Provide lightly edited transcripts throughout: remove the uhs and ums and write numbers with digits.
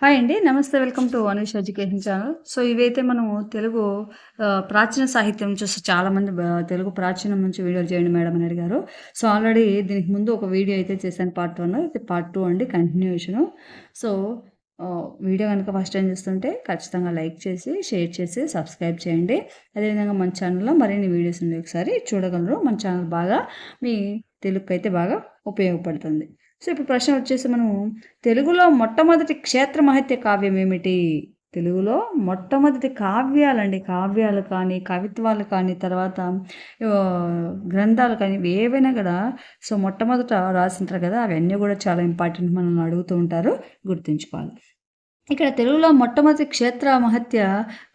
Hi అండి. నమస్తే. Welcome to Anush education channel. So, ఇవైతే మనము తెలుగు ప్రాచీన సాహిత్యం చూసి చాలామంది తెలుగు ప్రాచీనం నుంచి వీడియోలు చేయండి మేడం అని అడిగారు. సో, ఆల్రెడీ దీనికి ముందు ఒక వీడియో అయితే చేశాను పార్ట్ 1. ఇది పార్ట్ 2 అండి కంటిన్యూషను. సో, వీడియో గనుక ఫస్ట్ టైమ్ చూస్తుంటే ఖచ్చితంగా లైక్ చేసి, షేర్ చేసి, సబ్స్క్రైబ్ చేయండి. అదేవిధంగా మన ఛానల్‌లో మరిన్ని వీడియోస్ ఉన్నాయి ఒకసారి చూడగలరు. మన ఛానల్ బాగా మీ తెలుగుకైతే బాగా ఉపయోగపడుతుంది. సో, ఇప్పుడు ప్రశ్న వచ్చేసి మనము తెలుగులో మొట్టమొదటి క్షేత్ర మహత్య కావ్యం ఏమిటి? తెలుగులో మొట్టమొదటి కావ్యాలండి. కావ్యాలు కానీ, కవిత్వాలు కానీ, తర్వాత గ్రంథాలు కానీ ఏవైనా కూడా సో, మొట్టమొదట రాసింటారు కదా! అవన్నీ కూడా చాలా ఇంపార్టెంట్ మనల్ని అడుగుతూ ఉంటారు. గుర్తుంచుకోవాలి. ఇక్కడ తెలుగులో మొట్టమొదటి క్షేత్ర మహత్య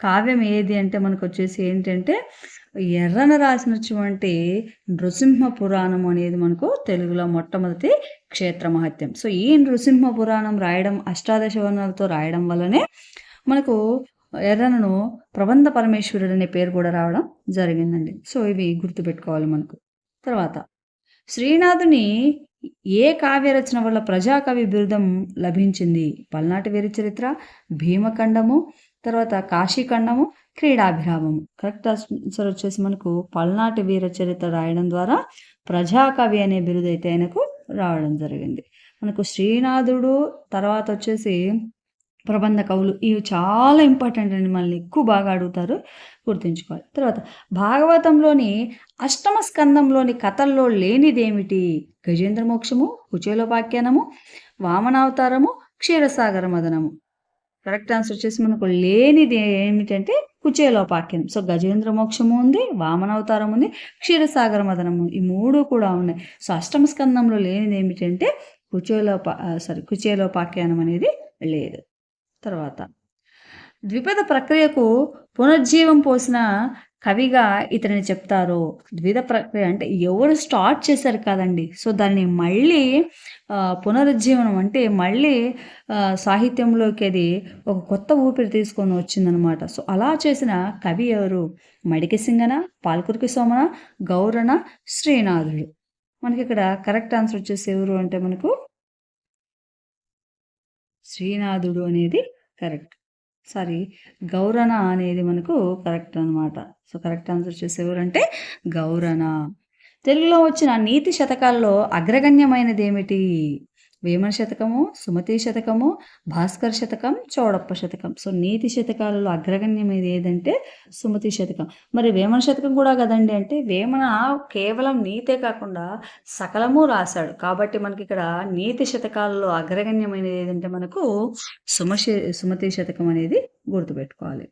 కావ్యం ఏది అంటే మనకొచ్చేసి ఏంటంటే, ఎర్రన రాసినటువంటి నృసింహ పురాణం అనేది మనకు తెలుగులో మొట్టమొదటి క్షేత్ర మహత్యం. సో, ఈ నృసింహ పురాణం రాయడం అష్టాదశ వర్ణాలతో రాయడం వల్లనే మనకు ఎర్రనను ప్రబంధ పరమేశ్వరుడు అనే పేరు కూడా రావడం జరిగిందండి. సో, ఇవి గుర్తుపెట్టుకోవాలి మనకు. తర్వాత శ్రీనాథుని ఏ కావ్య రచన వల్ల ప్రజాకవి బిరుదం లభించింది? పల్నాటి వీర చరిత్ర, భీమఖండము, తర్వాత కాశీఖండము, క్రీడాభిరామము. కరెక్ట్ ఆన్సర్ వచ్చేసి మనకు పల్నాటి వీర చరిత్ర రాయడం ద్వారా ప్రజాకవి అనే బిరుదు అయితే ఆయనకు రావడం జరిగింది. మనకు శ్రీనాథుడు తర్వాత వచ్చేసి ప్రబంధ కవులు ఇవి చాలా ఇంపార్టెంట్ అండి. మనల్ని ఎక్కువ బాగా అడుగుతారు. గుర్తుంచుకోవాలి. తర్వాత భాగవతంలోని అష్టమ స్కందంలోని కథల్లో లేనిదేమిటి? గజేంద్ర మోక్షము, కుచేలోపాఖ్యానము, వామనావతారము, క్షీరసాగర మదనము. కరెక్ట్ ఆన్సర్ వచ్చేసి మనకు లేనిది ఏమిటంటే కుచేలోపాఖ్యానం. సో, గజేంద్ర మోక్షము ఉంది, వామనావతారం ఉంది, క్షీరసాగర మదనము ఈ 3 కూడా ఉన్నాయి. సో, అష్టమ స్కందంలో లేనిది ఏమిటంటే కుచేలోపాఖ్యానం అనేది లేదు. తర్వాత ద్విపద ప్రక్రియకు పునర్జీవం పోసిన కవిగా ఇతనిని చెప్తారు. ద్విపద ప్రక్రియ అంటే ఎవరు స్టార్ట్ చేశారు కాదండి. సో, దాన్ని మళ్ళీ పునరుజ్జీవనం అంటే మళ్ళీ సాహిత్యంలోకి అది ఒక కొత్త ఊపిరి తీసుకొని వచ్చిందనమాట. సో, అలా చేసిన కవి ఎవరు? మడికి సింగన, పాల్కురికి సోమన, గౌరణ, శ్రీనాథుడు. మనకిక్కడ కరెక్ట్ ఆన్సర్ వచ్చేసి ఎవరు అంటే మనకు శ్రీనాథుడు అనేది కరెక్ట్. సారీ, గౌరణ అనేది మనకు కరెక్ట్ అనమాట. సో, కరెక్ట్ ఆన్సర్ వచ్చేసి ఎవరంటే గౌరణ. తెలుగులో వచ్చిన నీతి శతకాల్లో అగ్రగణ్యమైనది ఏమిటి? వేమన శతకము, సుమతి శతకము, భాస్కర్ శతకం, చౌడప్ప శతకం. సో, నీతి శతకాలలో అగ్రగణ్యమైనది ఏదంటే సుమతి శతకం. మరి వేమన శతకం కూడా కదండి. అంటే వేమన కేవలం నీతే కాకుండా సకలము రాశాడు. కాబట్టి మనకి ఇక్కడ నీతి శతకాలలో అగ్రగణ్యమైనది ఏదంటే మనకు సుమతి శతకం అనేది గుర్తుపెట్టుకోవాలి.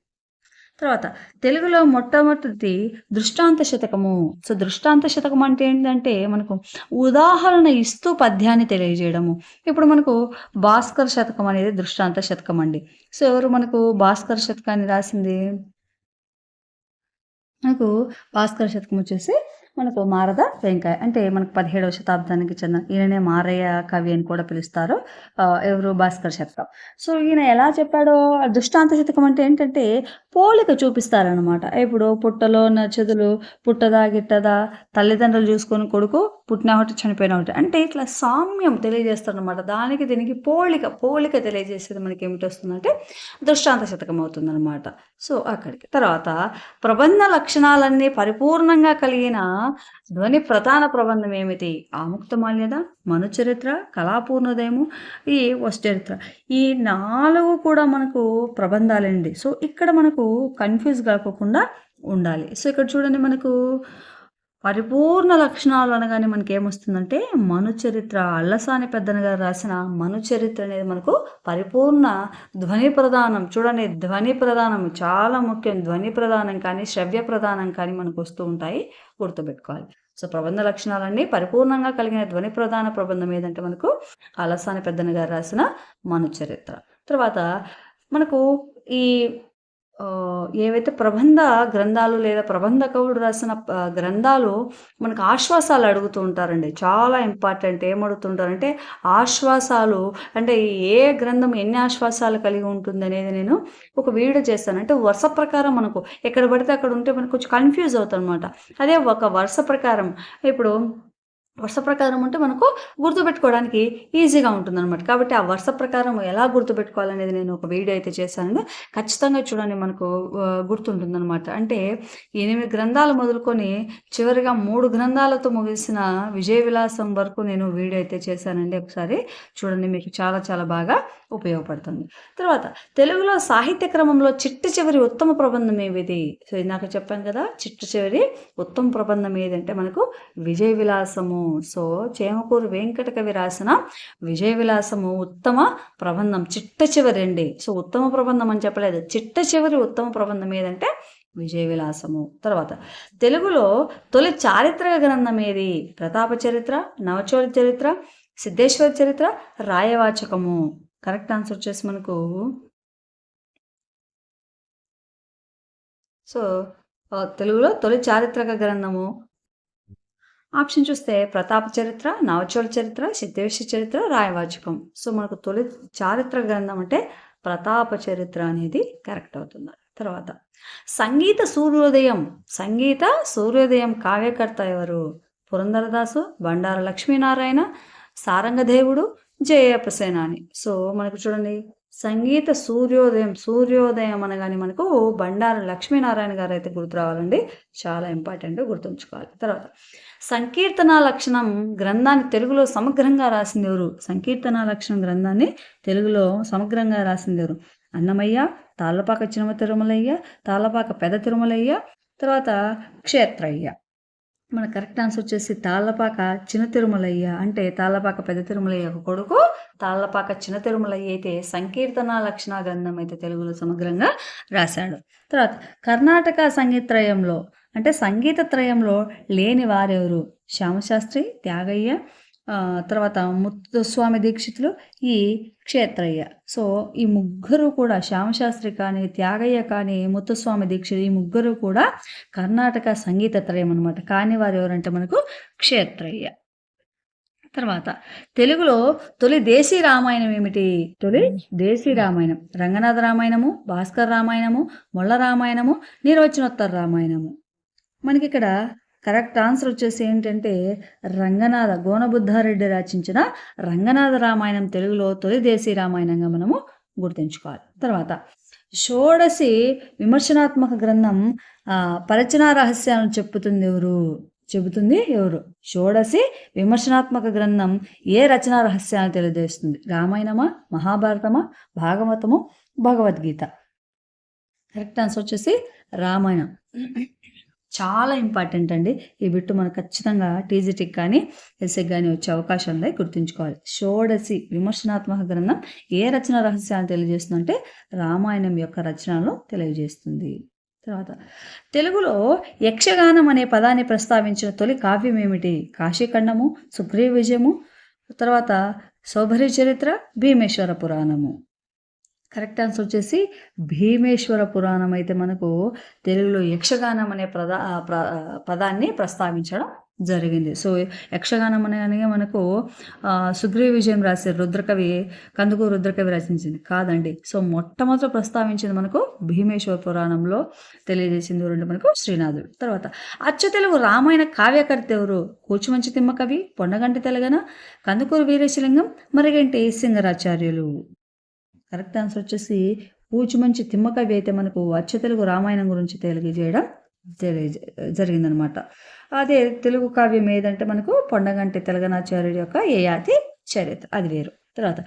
తర్వాత తెలుగులో మొట్టమొదటి దృష్టాంత శతకము. సో, దృష్టాంత శతకం అంటే ఏంటంటే మనకు ఉదాహరణ ఇస్తూ పద్యాన్ని తెలియజేయడము. ఇప్పుడు మనకు భాస్కర్ శతకం అనేది దృష్టాంత శతకం అండి. సో, ఎవరు మనకు భాస్కర్ శతకాన్ని రాసింది? మనకు భాస్కర శతకం వచ్చేసి మనకు మారద వెంకయ్య. అంటే మనకు 17వ శతాబ్దానికి చెందిన ఈయననే మారయ్య కవి అని కూడా పిలుస్తారు. ఎవరు? భాస్కర శతకం. సో, ఈయన ఎలా చెప్పాడో దృష్టాంత శతకం అంటే ఏంటంటే పోలిక చూపిస్తారనమాట. ఇప్పుడు పుట్టలో నచ్చదులు పుట్టదా గిట్టదా, తల్లిదండ్రులు చూసుకొని కొడుకు పుట్టిన ఒకటి చనిపోయిన ఒకటి అంటే ఇట్లా సామ్యం తెలియజేస్తారనమాట. దానికి దీనికి పోలిక తెలియజేసేది మనకి ఏమిటి వస్తుందంటే దృష్టాంత శతకం అవుతుందన్నమాట. సో, అక్కడికి తర్వాత ప్రబంధ లక్షణాలన్నీ పరిపూర్ణంగా కలిగిన ధ్వని ప్రధాన ప్రబంధం ఏమిటి? ఆముక్తమాల్యద, మనుచరిత్ర, కళాపూర్ణోదయము, ఈ వసుచరిత్ర. ఈ 4 కూడా మనకు ప్రబంధాలండి. సో, ఇక్కడ మనకు కన్ఫ్యూజ్ కాకోకుండా ఉండాలి. సో, ఇక్కడ చూడండి మనకు పరిపూర్ణ లక్షణాలు అనగానే మనకేమొస్తుందంటే మనుచరిత్ర. అల్లసాని పెద్దన గారు రాసిన మనుచరిత్ర అనేది మనకు పరిపూర్ణ ధ్వని ప్రధానం. చూడండి, ధ్వని ప్రధానం చాలా ముఖ్యం. ధ్వని ప్రధానం కానీ శ్రవ్య ప్రధానం కానీ మనకు వస్తూ ఉంటాయి, గుర్తుపెట్టుకోవాలి. సో, ప్రబంధ లక్షణాలన్నీ పరిపూర్ణంగా కలిగిన ధ్వని ప్రధాన ప్రబంధం ఏదంటే మనకు అలసాని పెద్దన గారు రాసిన మనుచరిత్ర. తర్వాత మనకు ఈ ఏవైతే ప్రబంధ గ్రంథాలు లేదా ప్రబంధ కవుడు రాసిన గ్రంథాలు మనకు ఆశ్వాసాలు అడుగుతూ ఉంటారండి. చాలా ఇంపార్టెంట్. ఏమడుగుతుంటారంటే ఆశ్వాసాలు అంటే ఏ గ్రంథం ఎన్ని ఆశ్వాసాలు కలిగి ఉంటుంది అనేది నేను ఒక వీడియో చేస్తాను. అంటే వరుస ప్రకారం మనకు ఎక్కడ పడితే అక్కడ ఉంటే మనకు కొంచెం కన్ఫ్యూజ్ అవుతాం అనమాట. అదే ఒక వరుస ప్రకారం ఇప్పుడు వరుస ప్రకారం ఉంటే మనకు గుర్తుపెట్టుకోవడానికి ఈజీగా ఉంటుందనమాట. కాబట్టి ఆ వరుస ప్రకారం ఎలా గుర్తుపెట్టుకోవాలనేది నేను ఒక వీడియో అయితే చేశాను. ఖచ్చితంగా చూడండి, మనకు గుర్తుంటుందనమాట. అంటే 8 గ్రంథాలు మొదలుకొని చివరిగా 3 గ్రంథాలతో ముగిసిన విజయ విలాసం వరకు నేను వీడియో అయితే చేశానండి. ఒకసారి చూడండి, మీకు చాలా చాలా బాగా ఉపయోగపడుతుంది. తర్వాత తెలుగులో సాహిత్య క్రమంలో చిట్ట చివరి ఉత్తమ ప్రబంధం ఏమిది? సో ఇందాక చెప్పాను కదా, చిట్ట చివరి ఉత్తమ ప్రబంధం ఏదంటే మనకు విజయ విలాసము. సో చేమకూరు వెంకట కవి రాసిన విజయ విలాసము ఉత్తమ ప్రబంధం, చిట్ట చివరి అండి. సో ఉత్తమ ప్రబంధం అని చెప్పలేదు, చిట్ట చివరి ఉత్తమ ప్రబంధం ఏదంటే విజయ విలాసము. తర్వాత తెలుగులో తొలి చారిత్రక గ్రంథం ఏది? ప్రతాప చరిత్ర, నవచోళ చరిత్ర, సిద్ధేశ్వర చరిత్ర, రాయవాచకము. కరెక్ట్ ఆన్సర్ వచ్చేసి మనకు సో తెలుగులో తొలి చారిత్రక గ్రంథము ఆప్షన్ చూస్తే ప్రతాప చరిత్ర, నవచోళ చరిత్ర, సిద్ధేశ్వర చరిత్ర, రాయవాచకం. సో మనకు తొలి చారిత్రక గ్రంథం అంటే ప్రతాప చరిత్ర అనేది కరెక్ట్ అవుతుంది. తర్వాత సంగీత సూర్యోదయం కావ్యకర్త ఎవరు? పురంధరదాసు, బండార లక్ష్మీనారాయణ, సారంగదేవుడు, జయప్ప సేనాని. సో మనకు చూడండి, సంగీత సూర్యోదయం అనగానే మనకు బండార లక్ష్మీనారాయణ గారు అయితే గుర్తు రావాలండి. చాలా ఇంపార్టెంట్, గుర్తుంచుకోవాలి. తర్వాత సంకీర్తన లక్షణం గ్రంథాన్ని తెలుగులో సమగ్రంగా రాసింది ఎవరు? సంకీర్తన లక్షణం గ్రంథాన్ని తెలుగులో సమగ్రంగా రాసింది ఎవరు? అన్నమయ్య, తాళ్ళపాక చిన్న తిరుమలయ్య, తాళ్ళపాక పెద్ద తిరుమలయ్య, తర్వాత క్షేత్రయ్య. మన కరెక్ట్ ఆన్సర్ వచ్చేసి తాళ్ళపాక చిన్న తిరుమలయ్య. అంటే తాళ్ళపాక పెద్ద తిరుమలయ్య కొడుకు తాళ్ళపాక చిన్న తిరుమలయ్య అయితే సంకీర్తన లక్షణ గ్రంథం అయితే తెలుగులో సమగ్రంగా రాశాడు. తర్వాత కర్ణాటక సంగీతత్రయంలో అంటే సంగీత త్రయంలో లేని వారెవరు? శ్యామశాస్త్రి, త్యాగయ్య, తర్వాత ముత్తుస్వామి దీక్షితులు, ఈ క్షేత్రయ్య. సో ఈ ముగ్గురు కూడా, శ్యామశాస్త్రి కానీ, త్యాగయ్య కానీ, ముత్తుస్వామి దీక్షితులు, ఈ ముగ్గురు కూడా కర్ణాటక సంగీత త్రయం అనమాట. కానీ వారు ఎవరంటే మనకు క్షేత్రయ్య. తర్వాత తెలుగులో తొలి దేశీ రామాయణం ఏమిటి? తొలి దేశీ రామాయణం రంగనాథ రామాయణము, భాస్కర్ రామాయణము, మొల్ల రామాయణము, నిర్వచనోత్తర రామాయణము. మనకి ఇక్కడ కరెక్ట్ ఆన్సర్ వచ్చేసి ఏంటంటే రంగనాథ, గోనబుద్ధారెడ్డి రచించిన రంగనాథ రామాయణం తెలుగులో తొలి దేశీ రామాయణంగా మనము గుర్తుంచుకోవాలి. తర్వాత షోడశి విమర్శనాత్మక గ్రంథం పరచనా రహస్యాలను చెబుతుంది ఎవరు? షోడశి విమర్శనాత్మక గ్రంథం ఏ రచనా రహస్యాన్ని తెలియజేస్తుంది? రామాయణమా, మహాభారతమా, భాగవతము, భగవద్గీత. కరెక్ట్ ఆన్సర్ వచ్చేసి రామాయణం. చాలా ఇంపార్టెంట్ అండి ఈ బిట్టు. మనకు ఖచ్చితంగా టీజీటీకి కానీ ఎస్ఏకి కానీ వచ్చే అవకాశం ఉంది, గుర్తుంచుకోవాలి. షోడశి విమర్శనాత్మక గ్రంథం ఏ రచన రహస్యాన్ని తెలియజేస్తుంది అంటే రామాయణం యొక్క రచనలను తెలియజేస్తుంది. తర్వాత తెలుగులో యక్షగానం అనే పదాన్ని ప్రస్తావించిన తొలి కావ్యం ఏమిటి? కాశీఖండము, సుగ్రీవ విజయము, తర్వాత సౌభరి చరిత్ర, భీమేశ్వర పురాణము. కరెక్ట్ ఆన్సర్ వచ్చేసి భీమేశ్వర పురాణం అయితే మనకు తెలుగులో యక్షగానం అనే పదాన్ని ప్రస్తావించడం జరిగింది. సో యక్షగానం అనగా మనకు సుగ్రీవ విజయం రాశారు రుద్రకవి, కందుకూరు రుద్రకవి రచించింది కాదండి. సో మొట్టమొదట ప్రస్తావించింది మనకు భీమేశ్వర పురాణంలో తెలియజేసింది ఎవరంటే మనకు శ్రీనాథుడు. తర్వాత అచ్చ తెలుగు రామాయణ కావ్యకర్త ఎవరు? కూచుమంచి తిమ్మకవి, పొన్నగంటి తెలగన, కందుకూరు వీరేశలింగం, మరిగంటి సింగరాచార్యులు. కరెక్ట్ ఆన్సర్ వచ్చేసి కూచుమంచి తిమ్మకవి అయితే మనకు అచ్చ తెలుగు రామాయణం గురించి తెలియజేయడం జరిగిందనమాట. అదే తెలుగు కావ్యం ఏదంటే మనకు పొన్నగంటి తెలగనాచార్యుడి యొక్క యయాతి చరిత్ర, అది వేరు. తర్వాత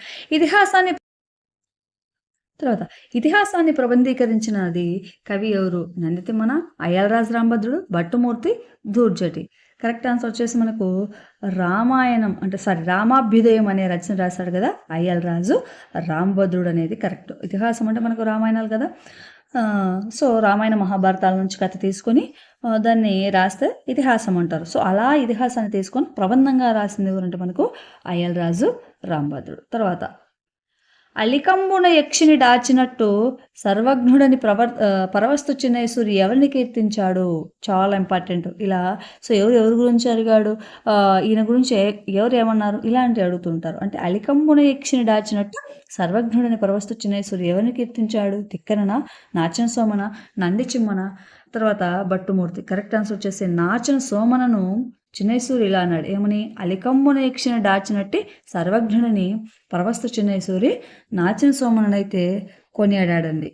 ఇతిహాసాన్ని ప్రబంధీకరించినది కవి ఎవరు? నందితిమ్మన, అయ్యలరాజు రాంభద్రుడు, భట్టుమూర్తి, దూర్జటి. కరెక్ట్ ఆన్సర్ వచ్చేసి మనకు రామాభ్యుదయం అనే రచన రాశాడు కదా అయ్యలరాజు రాంభద్రుడు అనేది కరెక్ట్. ఇతిహాసం అంటే మనకు రామాయణాలు కదా. సో రామాయణ మహాభారతాల నుంచి కథ తీసుకొని దాన్ని రాస్తే ఇతిహాసం అంటారు. సో అలా ఇతిహాసాన్ని తీసుకొని ప్రబంధంగా రాసింది ఎవరంటే మనకు అయ్యలరాజు రాంభద్రుడు. తర్వాత అలికంబున యక్షిని దాచినట్టు సర్వజ్ఞుడని పరవస్తు చిన్నేశ్వరి ఎవరిని కీర్తించాడు? చాలా ఇంపార్టెంట్. ఇలా సో ఎవరి గురించి అడిగాడు, ఈయన గురించి ఎవరు ఏమన్నారు, ఇలాంటివి అడుగుతుంటారు. అంటే అలికంబున యక్షిని దాచినట్టు సర్వజ్ఞుడని పరవస్తు చిన్నేశ్వరి ఎవరిని కీర్తించాడు? తిక్కనన, నాచన సోమన, నంది చిమ్మన, తర్వాత భట్టుమూర్తి. కరెక్ట్ ఆన్సర్ వచ్చేసి నాచన సోమనను చిన్నైసూరి ఇలా అన్నాడు ఏమని, అలికంబున యక్షిన దాచినట్టి సర్వజ్ఞుడిని పరవస్తు చిన్నైసూరి నాచిన సోమనైతే కొనియాడాడండి.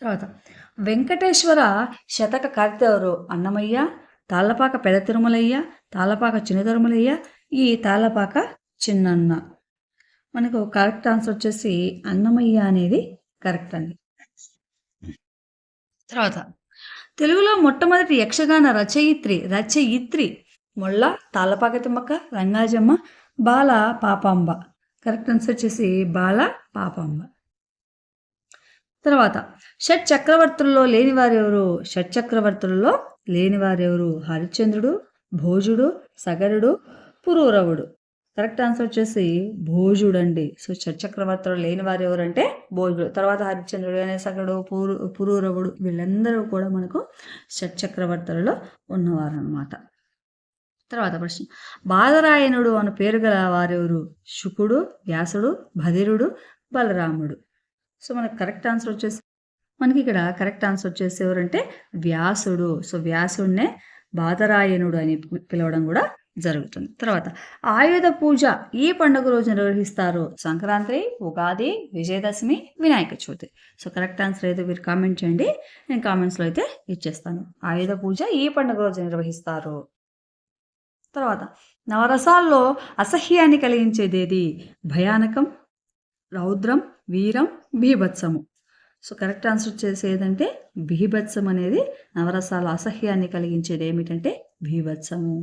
తర్వాత వెంకటేశ్వర శతక కర్త ఎవరు, అన్నమయ్య, తాళ్ళపాక పెద్ద తిరుమలయ్య, తాళ్ళపాక చిన్న తిరుమలయ్య, ఈ తాళ్ళపాక చిన్నన్న. మనకు కరెక్ట్ ఆన్సర్ వచ్చేసి అన్నమయ్య అనేది కరెక్ట్ అండి. తర్వాత తెలుగులో మొట్టమొదటి యక్షగాన రచయిత్రి మొల్ల, తాళ్ళపాక తిమ్మక్క, రంగాజమ్మ, బాల పాపాంబ. కరెక్ట్ ఆన్సర్ వచ్చేసి బాల పాపాంబ. తర్వాత షట్ చక్రవర్తుల్లో లేనివారెవరు, హరిశ్చంద్రుడు, భోజుడు, సగరుడు, పురూరవుడు. కరెక్ట్ ఆన్సర్ వచ్చేసి భోజుడు అండి. సో షట్ చక్రవర్తులు లేనివారు ఎవరంటే భోజుడు. తర్వాత హరిశ్చంద్రుడు అనే సగడు, పురూరవుడు వీళ్ళందరూ కూడా మనకు షట్ చక్రవర్తులలో ఉన్నవారు అనమాట. తర్వాత ప్రశ్న, బాదరాయణుడు అను పేరు గల వారెవరు, శుకుడు, వ్యాసుడు, భదిరుడు, బలరాముడు. సో మనకు కరెక్ట్ ఆన్సర్ వచ్చేసి ఎవరంటే వ్యాసుడు. సో వ్యాసుడినే బాదరాయణుడు అని పిలవడం కూడా జరుగుతుంది. తర్వాత ఆయుధ పూజ ఈ పండుగ రోజు నిర్వహిస్తారు, Sankranti, Ugadi, Vijayadashami, Vinayaka Chavithi. So correct answer అయితే మీరు కామెంట్ చేయండి, నేను కామెంట్స్లో అయితే ఇచ్చేస్తాను. ఆయుధ పూజ ఈ పండుగ రోజు నిర్వహిస్తారు. తర్వాత నవరసాల్లో అసహ్యాన్ని కలిగించేదేది, భయానకం, రౌద్రం, వీరం, బీభత్సము. సో కరెక్ట్ ఆన్సర్ వచ్చేసి ఏదంటే బీభత్సం అనేది నవరసాల అసహ్యాన్ని కలిగించేది ఏమిటంటే బీభత్సము.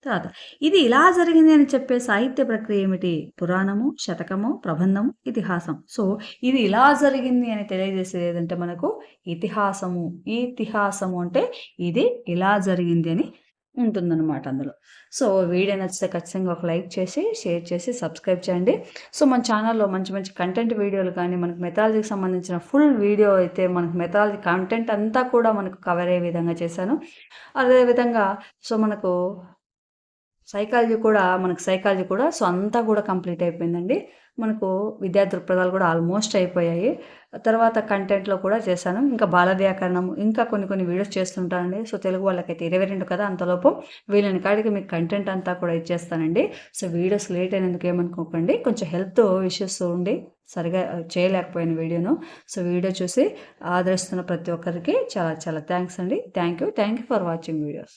తర్వాత ఇది ఇలా జరిగింది అని చెప్పే సాహిత్య ప్రక్రియ ఏమిటి, పురాణము, శతకము, ప్రబంధము, ఇతిహాసం. సో ఇది ఇలా జరిగింది అని తెలియజేసేది ఏదంటే మనకు ఇతిహాసము. ఈ ఇతిహాసము అంటే ఇది ఇలా జరిగింది అని ఉంటుందన్నమాట అందులో. సో వీడియో నచ్చితే ఖచ్చితంగా ఒక లైక్ చేసి, షేర్ చేసి, సబ్స్క్రైబ్ చేయండి. సో మన ఛానల్లో మంచి మంచి కంటెంట్ వీడియోలు కానీ, మనకు మెథాలజీకి సంబంధించిన ఫుల్ వీడియో అయితే మనకు మెథాలజీ కంటెంట్ అంతా కూడా మనకు కవర్ అయ్యే విధంగా చేశాను. అదేవిధంగా సో మనకు సైకాలజీ కూడా సో అంతా కూడా కంప్లీట్ అయిపోయిందండి. మనకు విద్యా దృక్పథాలు కూడా ఆల్మోస్ట్ అయిపోయాయి. తర్వాత కంటెంట్లో కూడా చేశాను. ఇంకా బాల వ్యాకరణం, ఇంకా కొన్ని వీడియోస్ చేస్తుంటానండి. సో తెలుగు వాళ్ళకైతే 22 కదా, అంతలోపు వీళ్ళని కాడికి మీకు కంటెంట్ అంతా కూడా ఇచ్చేస్తానండి. సో వీడియోస్ లేట్ అయినందుకు ఏమనుకోకండి, కొంచెం హెల్త్ ఇష్యూస్ ఉండి సరిగా చేయలేకపోయిన వీడియోను. సో వీడియో చూసి ఆదరిస్తున్న ప్రతి ఒక్కరికి చాలా చాలా థ్యాంక్స్ అండి. Thank you for watching videos.